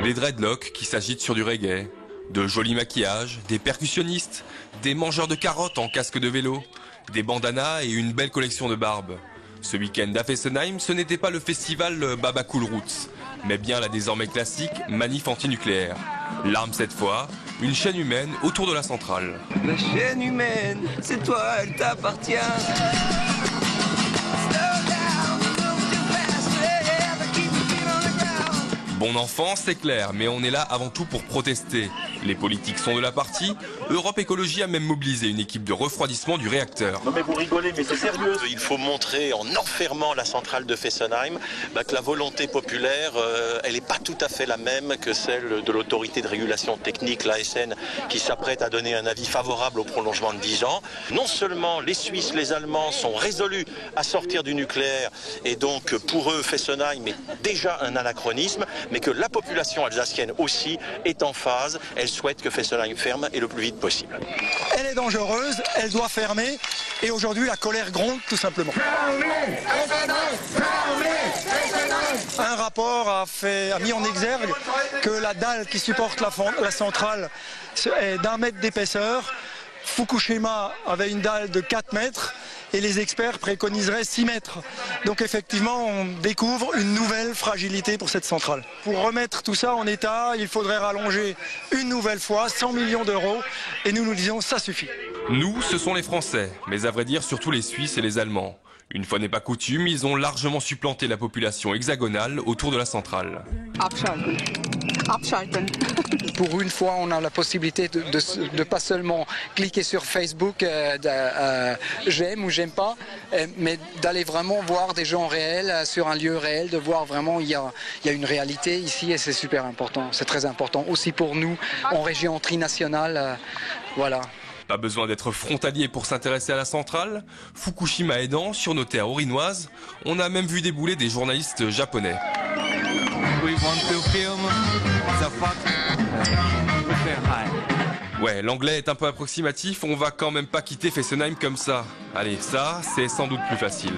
Les dreadlocks qui s'agitent sur du reggae, de jolis maquillages, des percussionnistes, des mangeurs de carottes en casque de vélo, des bandanas et une belle collection de barbes. Ce week-end à Fessenheim, ce n'était pas le festival Baba Cool Roots, mais bien la désormais classique Manif antinucléaire. L'arme cette fois, une chaîne humaine autour de la centrale. La chaîne humaine, c'est toi, elle t'appartient. Bon enfant, c'est clair, mais on est là avant tout pour protester. Les politiques sont de la partie. Europe Écologie a même mobilisé une équipe de refroidissement du réacteur. Non mais vous rigolez, mais c'est sérieux. Il faut montrer, en enfermant la centrale de Fessenheim, que la volonté populaire, elle n'est pas tout à fait la même que celle de l'autorité de régulation technique, l'ASN, qui s'apprête à donner un avis favorable au prolongement de 10 ans. Non seulement les Suisses, les Allemands sont résolus à sortir du nucléaire, et donc pour eux, Fessenheim est déjà un anachronisme, mais que la population alsacienne aussi est en phase. Elle souhaite que Fessenheim ferme et le plus vite possible. Elle est dangereuse, elle doit fermer, et aujourd'hui la colère gronde tout simplement. Un rapport a mis en exergue que la dalle qui supporte la centrale est d'1 mètre d'épaisseur. Fukushima avait une dalle de 4 mètres et les experts préconiseraient 6 mètres. Donc effectivement, on découvre une nouvelle fragilité pour cette centrale. Pour remettre tout ça en état, il faudrait rallonger une nouvelle fois 100 millions d'euros et nous disons ça suffit. Nous, ce sont les Français, mais à vrai dire surtout les Suisses et les Allemands. Une fois n'est pas coutume, ils ont largement supplanté la population hexagonale autour de la centrale. Abschalten. Pour une fois, on a la possibilité de pas seulement cliquer sur Facebook, j'aime ou j'aime pas, mais d'aller vraiment voir des gens réels sur un lieu réel, de voir vraiment il y a une réalité ici et c'est super important. C'est très important aussi pour nous en région trinationale. Voilà. Pas besoin d'être frontalier pour s'intéresser à la centrale. Fukushima aidant, sur nos terres orinoises, on a même vu débouler des journalistes japonais. Ouais, l'anglais est un peu approximatif, on va quand même pas quitter Fessenheim comme ça. Allez, ça, c'est sans doute plus facile.